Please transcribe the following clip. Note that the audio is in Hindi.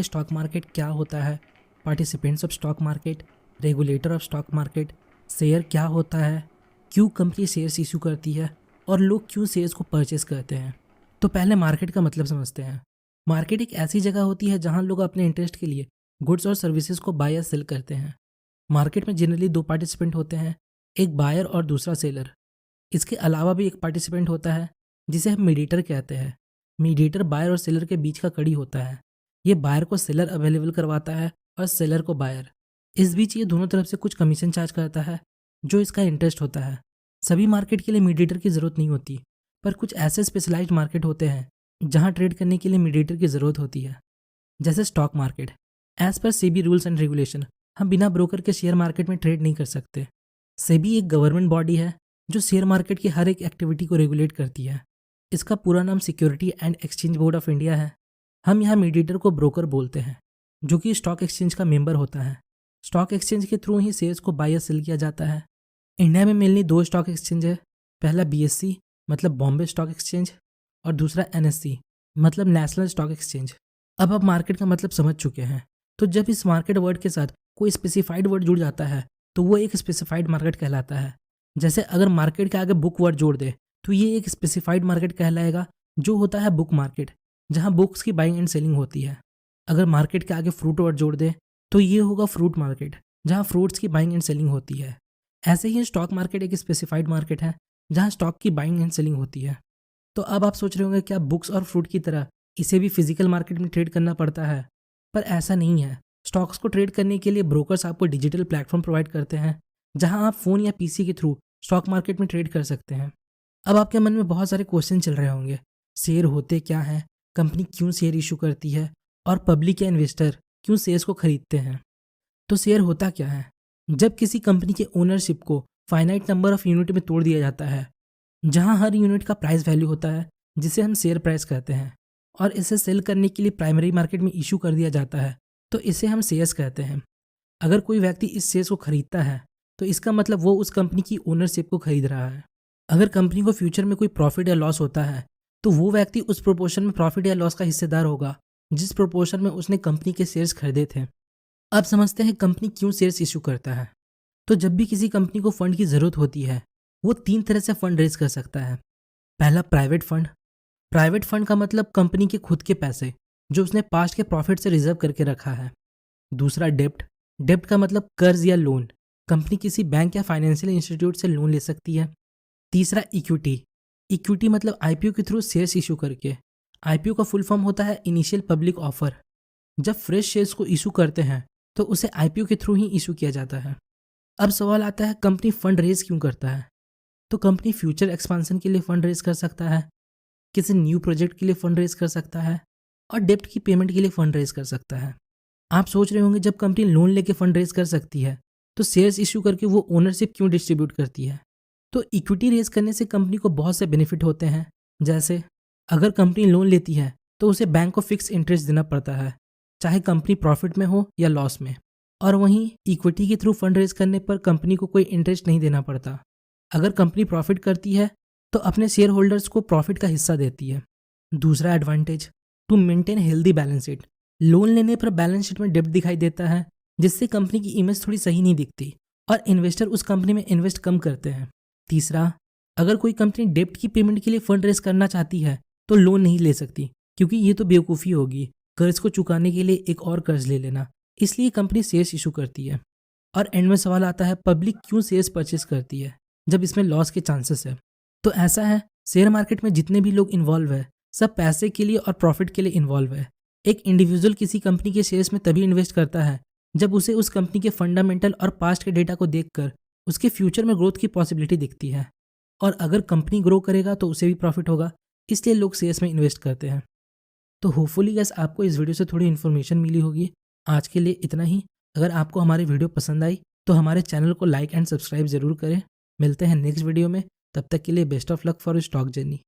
स्टॉक मार्केट क्या होता है, participants of stock market, regulator of stock market, share क्या होता है, क्यों कंपनी शेयर्स इशू करती है और लोग क्यों शेयर्स को परचेस करते हैं। तो पहले मार्केट का मतलब समझते हैं। मार्केट एक ऐसी जगह होती है जहां लोग अपने इंटरेस्ट के लिए गुड्स और सर्विसेज को बाय या सेल करते हैं। मार्केट में जनरली दो पार्टिसिपेंट होते हैं, एक बायर और दूसरा सेलर। इसके अलावा भी एक पार्टिसिपेंट होता है जिसे हम मीडिएटर कहते हैं। मीडिएटर बायर और सेलर के बीच का कड़ी होता है। ये बायर को सेलर अवेलेबल करवाता है और सेलर को बायर। इस बीच ये दोनों तरफ से कुछ कमीशन चार्ज करता है जो इसका इंटरेस्ट होता है। सभी मार्केट के लिए मीडिएटर की ज़रूरत नहीं होती, पर कुछ ऐसे स्पेशलाइज्ड मार्केट होते हैं जहां ट्रेड करने के लिए मीडिएटर की ज़रूरत होती है। जैसे stock market. As per SEBI rules and regulation हम बिना ब्रोकर के शेयर मार्केट में ट्रेड नहीं कर सकते। सेबी एक गवर्नमेंट बॉडी है जो शेयर मार्केट की हर एक एक्टिविटी को रेगुलेट करती है। इसका पूरा नाम security and exchange board of India है। हम यहाँ मीडिएटर को ब्रोकर बोलते हैं, जो कि स्टॉक एक्सचेंज का मेंबर होता है। स्टॉक एक्सचेंज के थ्रू ही शेयर्स को बाय या सेल किया जाता है। इंडिया में मेनली दो स्टॉक एक्सचेंज है। पहला BSE मतलब बॉम्बे स्टॉक एक्सचेंज और दूसरा NSE मतलब नेशनल स्टॉक एक्सचेंज। अब आप मार्केट का मतलब समझ चुके हैं, तो जब इस मार्केट वर्ड के साथ कोई स्पेसिफाइड वर्ड जुड़ जाता है तो वो एक स्पेसिफाइड मार्केट कहलाता है। जैसे अगर मार्केट के आगे बुक वर्ड जोड़ दे तो ये एक स्पेसिफाइड मार्केट कहलाएगा, जो होता है बुक मार्केट, जहाँ बुक्स की बाइंग एंड सेलिंग होती है। अगर मार्केट के आगे फ्रूट वर्ड जोड़ दे तो ये होगा फ्रूट मार्केट, जहाँ फ्रूट्स की बाइंग एंड सेलिंग होती है। ऐसे ही स्टॉक मार्केट एक स्पेसिफाइड मार्केट है जहाँ स्टॉक की बाइंग एंड सेलिंग होती है। तो अब आप सोच रहे होंगे क्या बुक्स और फ्रूट की तरह इसे भी फिजिकल मार्केट में ट्रेड करना पड़ता है? पर ऐसा नहीं है। स्टॉक्स को ट्रेड करने के लिए ब्रोकर्स आपको डिजिटल प्लेटफॉर्म प्रोवाइड करते हैं जहां आप फ़ोन या PC के थ्रू स्टॉक मार्केट में ट्रेड कर सकते हैं। अब आपके मन में बहुत सारे क्वेश्चन चल रहे होंगे। शेयर होते क्या हैं, कंपनी क्यों शेयर इशू करती है और पब्लिक या इन्वेस्टर क्यों शेयर्स को खरीदते हैं। तो शेयर होता क्या है? जब किसी कंपनी के ओनरशिप को फाइनाइट नंबर ऑफ यूनिट में तोड़ दिया जाता है, जहां हर यूनिट का प्राइस वैल्यू होता है जिसे हम शेयर प्राइस कहते हैं, और इसे सेल करने के लिए प्राइमरी मार्केट में इशू कर दिया जाता है, तो इसे हम शेयर्स कहते हैं। अगर कोई व्यक्ति इस शेयर्स को खरीदता है तो इसका मतलब वो उस कंपनी की ओनरशिप को खरीद रहा है। अगर कंपनी को फ्यूचर में कोई प्रॉफिट या लॉस होता है तो वो व्यक्ति उस प्रोपोर्शन में प्रॉफिट या लॉस का हिस्सेदार होगा जिस प्रोपोर्शन में उसने कंपनी के शेयर्स खरीदे थे। अब समझते हैं कंपनी क्यों शेयर्स इशू करता है। तो जब भी किसी कंपनी को फंड की ज़रूरत होती है, वो 3 तरह से फंड रेज कर सकता है। पहला प्राइवेट फंड। प्राइवेट फंड का मतलब कंपनी के खुद के पैसे जो उसने पास्ट के प्रॉफिट से रिजर्व करके रखा है। दूसरा डेप्ट। डेप्ट का मतलब कर्ज या लोन। कंपनी किसी बैंक या फाइनेंशियल इंस्टीट्यूट से लोन ले सकती है। तीसरा इक्विटी। इक्विटी मतलब IPO के थ्रू शेयर्स इशू करके। IPO का फुल फॉर्म होता है इनिशियल पब्लिक ऑफर। जब फ्रेश शेयर्स को इशू करते हैं तो उसे IPO के थ्रू ही इशू किया जाता है। अब सवाल आता है कंपनी फंड रेज क्यों करता है। तो कंपनी फ्यूचर एक्सपांसन के लिए फंड रेज कर सकता है, किसी न्यू प्रोजेक्ट के लिए फंड रेज कर सकता है, और डेप्ट की पेमेंट के लिए फंड रेज कर सकता है। आप सोच रहे होंगे जब कंपनी लोन लेके फंड रेज कर सकती है तो शेयर्स इशू करके वो ओनरशिप क्यों डिस्ट्रीब्यूट करती है। तो इक्विटी रेज करने से कंपनी को बहुत से बेनिफिट होते हैं। जैसे अगर कंपनी लोन लेती है तो उसे बैंक को फिक्स इंटरेस्ट देना पड़ता है, चाहे कंपनी प्रॉफिट में हो या लॉस में। और वहीं इक्विटी के थ्रू फंड रेज करने पर कंपनी को कोई इंटरेस्ट नहीं देना पड़ता। अगर कंपनी प्रॉफिट करती है तो अपने शेयर होल्डर्स को प्रॉफिट का हिस्सा देती है। दूसरा advantage, to maintain healthy balance sheet. Loan लेने पर बैलेंस शीट में डेप्ट दिखाई देता है जिससे कंपनी की इमेज थोड़ी सही नहीं दिखती और इन्वेस्टर उस कंपनी में इन्वेस्ट कम करते हैं। तीसरा, अगर कोई कंपनी डेप्ट की पेमेंट के लिए फंड रेज करना चाहती है तो लोन नहीं ले सकती, क्योंकि ये तो बेवकूफ़ी होगी कर्ज को चुकाने के लिए एक और कर्ज ले लेना। इसलिए कंपनी शेयर्स इशू करती है। और एंड में सवाल आता है पब्लिक क्यों शेयर्स परचेस करती है जब इसमें लॉस के चांसेस है। तो ऐसा है, शेयर मार्केट में जितने भी लोग इन्वॉल्व है सब पैसे के लिए और प्रॉफिट के लिए इन्वॉल्व है। एक इंडिविजुअल किसी कंपनी के शेयर्स में तभी इन्वेस्ट करता है जब उसे उस कंपनी के फंडामेंटल और पास्ट के डेटा को देखकर उसके फ्यूचर में ग्रोथ की पॉसिबिलिटी दिखती है। और अगर कंपनी ग्रो करेगा तो उसे भी प्रॉफिट होगा, इसलिए लोग शेयर्स में इन्वेस्ट करते हैं। तो होपफुली गाइस आपको इस वीडियो से थोड़ी इन्फॉर्मेशन मिली होगी। आज के लिए इतना ही। अगर आपको हमारी वीडियो पसंद आई तो हमारे चैनल को लाइक एंड सब्सक्राइब जरूर करें। मिलते हैं नेक्स्ट वीडियो में, तब तक के लिए best of luck for stock journey.